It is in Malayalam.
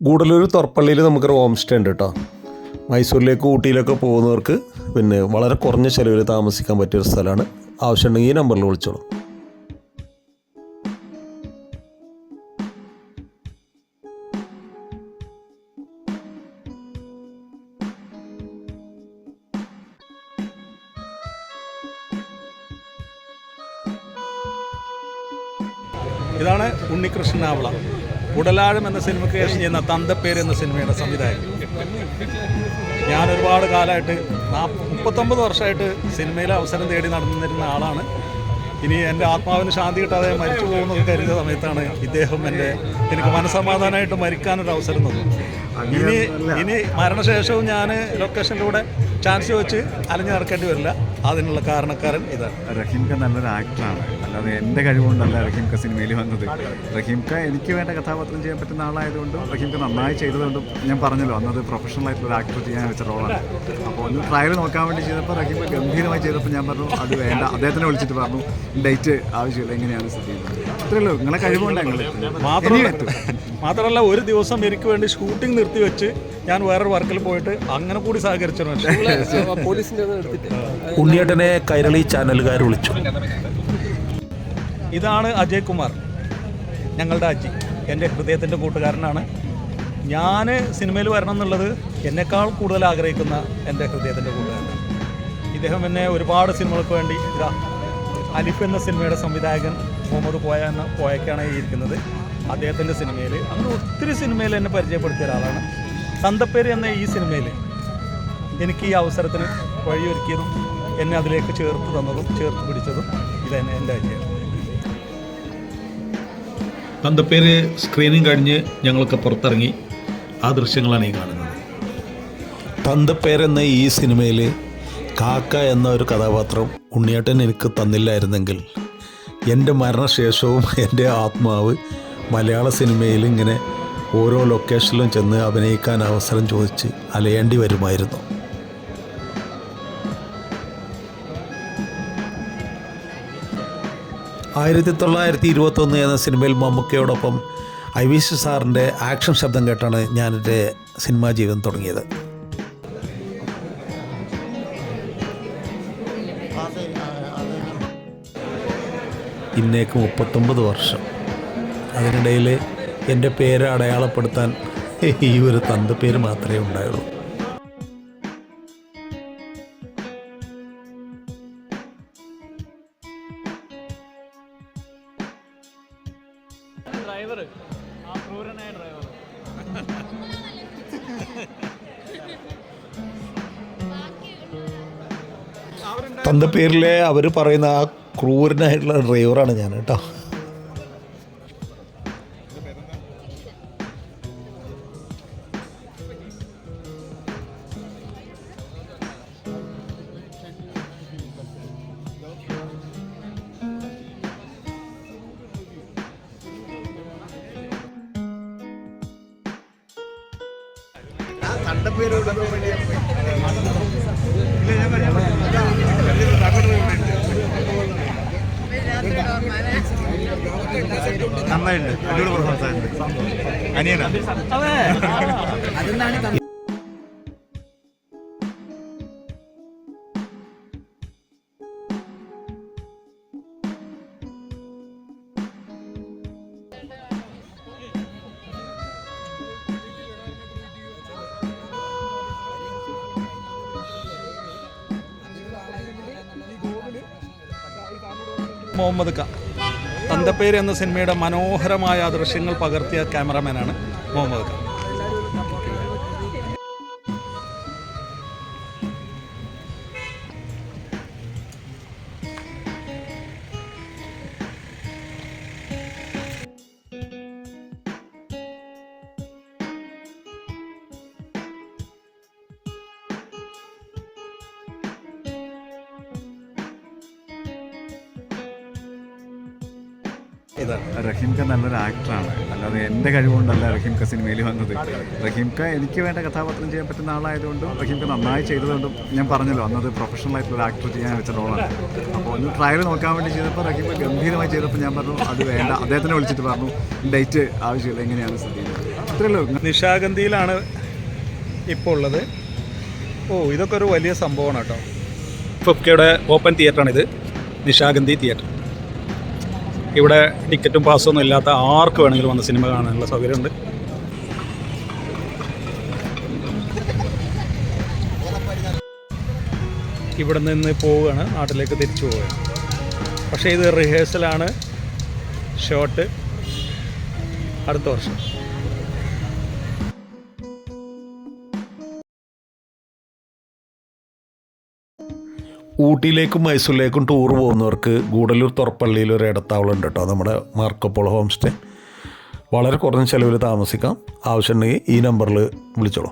ഗൂഡല്ലൂർ തൊറപ്പള്ളിയിൽ നമുക്കൊരു ഹോം സ്റ്റേ ഉണ്ട് കേട്ടോ. മൈസൂരിലേക്ക് ഊട്ടിയിലൊക്കെ പോകുന്നവർക്ക് പിന്നെ വളരെ കുറഞ്ഞ ചിലവിൽ താമസിക്കാൻ പറ്റിയൊരു സ്ഥലമാണ്. ആവശ്യമുണ്ടെങ്കിൽ ഈ നമ്പറിൽ വിളിച്ചോളൂ. ഇതാണ് ഉണ്ണികൃഷ്ണൻ ആവള, ഉടലാഴം എന്ന സിനിമയ്ക്ക് ശേഷം ചെയ്യുന്ന തന്തപ്പേര് എന്ന സിനിമയുടെ സംവിധായകൻ. ഞാൻ ഒരുപാട് കാലമായിട്ട് 39 വർഷമായിട്ട് സിനിമയിൽ അവസരം തേടി നടന്നിരുന്ന ആളാണ്. ഇനി എൻ്റെ ആത്മാവിന് ശാന്തി കിട്ടാതെ മരിച്ചു പോകുന്നത് കരുതിയ സമയത്താണ് ഇദ്ദേഹം എനിക്ക് മനസ്സമാധാനമായിട്ട് മരിക്കാനൊരു അവസരം തന്നു. ഇനി മരണശേഷവും ഞാൻ ലൊക്കേഷനിലൂടെ ചാൻസ് വെച്ച് അലഞ്ഞു നടക്കേണ്ടി വരില്ല. അതിനുള്ള കാരണക്കാരൻ ഇതാണ്. റഹീംക്ക നല്ലൊരു ആക്ടറാണ്, അല്ലാതെ എൻ്റെ കഴിവുകൊണ്ടല്ല റഹീംക്ക സിനിമയിൽ വന്നത്. റഹീംക്ക എനിക്ക് വേണ്ട കഥാപാത്രം ചെയ്യാൻ പറ്റുന്ന ആളായതുകൊണ്ടും റഹീംക്ക നന്നായി ചെയ്തതുകൊണ്ടും ഞാൻ പറഞ്ഞല്ലോ അന്നത് പ്രൊഫഷണൽ ആയിട്ടുള്ള ആക്ടർ ചെയ്യാൻ വെച്ച റോളാണ്. അപ്പോൾ ഒന്ന് ട്രയൽ നോക്കാൻ വേണ്ടി ചെയ്തപ്പോൾ റഹീംക്ക ഗംഭീരമായി ചെയ്തപ്പോൾ ഞാൻ പറഞ്ഞു അത് വേണ്ട. അദ്ദേഹത്തിനെ വിളിച്ചിട്ട് പറഞ്ഞു ഡേറ്റ് ആവശ്യമില്ല, എങ്ങനെയാണ് സ്ഥിതി ചെയ്യുന്നത്. അത്രയല്ലോ, നിങ്ങളെ കഴിവുകൊണ്ടാണ് ഞങ്ങൾ. മാത്രമല്ല ഒരു ദിവസം എനിക്ക് വേണ്ടി ഷൂട്ടിംഗ് നിർത്തിവെച്ച് ഞാൻ വേറൊരു വർക്കിൽ പോയിട്ട് അങ്ങനെ കൂടി സഹകരിച്ചിട്ടുണ്ട്. ഉണ്ണിയേട്ടനെ കൈരളി ചാനലുകാർ വിളിച്ചു. ഇതാണ് അജയ് കുമാർ, ഞങ്ങളുടെ അജി, എൻ്റെ ഹൃദയത്തിൻ്റെ കൂട്ടുകാരനാണ്. ഞാൻ സിനിമയിൽ വരണം എന്നുള്ളത് എന്നേക്കാൾ കൂടുതൽ ആഗ്രഹിക്കുന്ന എൻ്റെ ഹൃദയത്തിൻ്റെ കൂട്ടുകാരനാണ്. ഇദ്ദേഹം എന്നെ ഒരുപാട് സിനിമകൾക്ക് വേണ്ടി അലിഫ് എന്ന സിനിമയുടെ സംവിധായകൻ മുഹമ്മദ് പോയക്കാണ് ഇരിക്കുന്നത്. അദ്ദേഹത്തിൻ്റെ സിനിമയിൽ അങ്ങനെ ഒത്തിരി സിനിമയിൽ എന്നെ പരിചയപ്പെടുത്തിയ ഒരാളാണ്. തന്തപ്പേര് എന്ന ഈ സിനിമയിൽ എനിക്ക് ഈ അവസരത്തിന് വഴിയൊരുക്കിയതും എന്നെ അതിലേക്ക് ചേർത്ത് തന്നതും ചേർത്ത് പിടിച്ചതും ഇതെന്നെ എൻ്റെ അജയാണ്. തന്തപ്പേര് സ്ക്രീനിങ് കഴിഞ്ഞ് ഞങ്ങളൊക്കെ പുറത്തിറങ്ങി. ആ ദൃശ്യങ്ങളാണ് ഈ കാണുന്നത്. തന്തപ്പേരെന്ന ഈ സിനിമയിൽ കാക്ക എന്ന ഒരു കഥാപാത്രം ഉണ്ണിയേട്ടൻ എനിക്ക് തന്നില്ലായിരുന്നെങ്കിൽ എൻ്റെ മരണശേഷവും എൻ്റെ ആത്മാവ് മലയാള സിനിമയിൽ ഇങ്ങനെ ഓരോ ലൊക്കേഷനിലും ചെന്ന് അഭിനയിക്കാൻ അവസരം ചോദിച്ച് അലയേണ്ടി വരുമായിരുന്നു. ആയിരത്തി 1921 എന്ന സിനിമയിൽ മമ്മൂക്കയോടൊപ്പം ഐവിശ് സാറിൻ്റെ ആക്ഷൻ ശബ്ദം കേട്ടാണ് ഞാനെൻ്റെ സിനിമാ ജീവിതം തുടങ്ങിയത്. ഇന്നേക്ക് 39 വർഷം. അതിനിടയിൽ എൻ്റെ പേര് അടയാളപ്പെടുത്താൻ ഈ ഒരു തന്തപ്പേര് മാത്രമേ ഉണ്ടായുള്ളൂ. തന്തപ്പേരിലെ അവർ പറയുന്ന ആ ക്രൂരനായിട്ടുള്ള ഡ്രൈവറാണ് ഞാൻ കേട്ടോ. നന്നായിട്ടുണ്ട്, അടിപൊളി പെർഫോമൻസ് ആയിട്ടുണ്ട്. അനിയനാണ്. മുഹമ്മദ് ക, തന്തപ്പേര് എന്ന സിനിമയുടെ മനോഹരമായ ദൃശ്യങ്ങൾ പകർത്തിയ ക്യാമറാമാനാണ് മുഹമ്മദ് ക. റഹീംക്ക നല്ലൊരു ആക്ടറാണ്, അല്ലാതെ എൻ്റെ കഴിവുകൊണ്ടല്ല റഹീംക്ക സിനിമയിൽ വന്നത്. റഹീംക്ക എനിക്ക് വേണ്ട കഥാപാത്രം ചെയ്യാൻ പറ്റുന്ന ആളായതുകൊണ്ടും റഹീംക്ക നന്നായി ചെയ്തതുകൊണ്ടും ഞാൻ പറഞ്ഞല്ലോ അന്നത് പ്രൊഫഷണൽ ആയിട്ടുള്ള ആക്ടർ ചെയ്യാൻ വെച്ച റോളാണ്. അപ്പോൾ ഒന്ന് ട്രയൽ നോക്കാൻ വേണ്ടി ചെയ്തപ്പോൾ റഹീംക്ക ഗംഭീരമായി ചെയ്തപ്പോൾ ഞാൻ പറഞ്ഞു അത് വേണ്ട. അദ്ദേഹത്തിനെ വിളിച്ചിട്ട് പറഞ്ഞു ഡേറ്റ് ആവശ്യമില്ല, എങ്ങനെയാണ് സ്ഥിതി ചെയ്യുന്നത്. അത്രയല്ലോ. നിശാഗന്ധിയിലാണ് ഇപ്പോൾ ഉള്ളത്. ഇതൊക്കെ ഒരു വലിയ സംഭവമാണ് കേട്ടോ. ഫിഫ്കയുടെ ഓപ്പൺ തിയേറ്ററാണിത്, നിശാഗന്ധി തിയേറ്റർ. ഇവിടെ ടിക്കറ്റും പാസ്സൊന്നും ഇല്ലാത്ത ആർക്ക് വേണമെങ്കിലും വന്ന് സിനിമ കാണാനുള്ള സൗകര്യമുണ്ട്. ഇവിടെ നിന്ന് പോവുകയാണ്, നാട്ടിലേക്ക് തിരിച്ചു പോവുകയാണ്. പക്ഷേ ഇത് റിഹേഴ്സലാണ്, ഷോട്ട് അടുത്ത വർഷം. ഊട്ടിയിലേക്കും മൈസൂരിലേക്കും ടൂർ പോകുന്നവർക്ക് ഗൂഡല്ലൂർ തുറപ്പള്ളിയിൽ ഒരു ഇടത്താവളം ഉണ്ട് കേട്ടോ, നമ്മുടെ മാർക്കോപോളോ ഹോം സ്റ്റേ. വളരെ കുറഞ്ഞ ചിലവിൽ താമസിക്കാം. ആവശ്യമുണ്ടെങ്കിൽ ഈ നമ്പറിൽ വിളിച്ചോളൂ.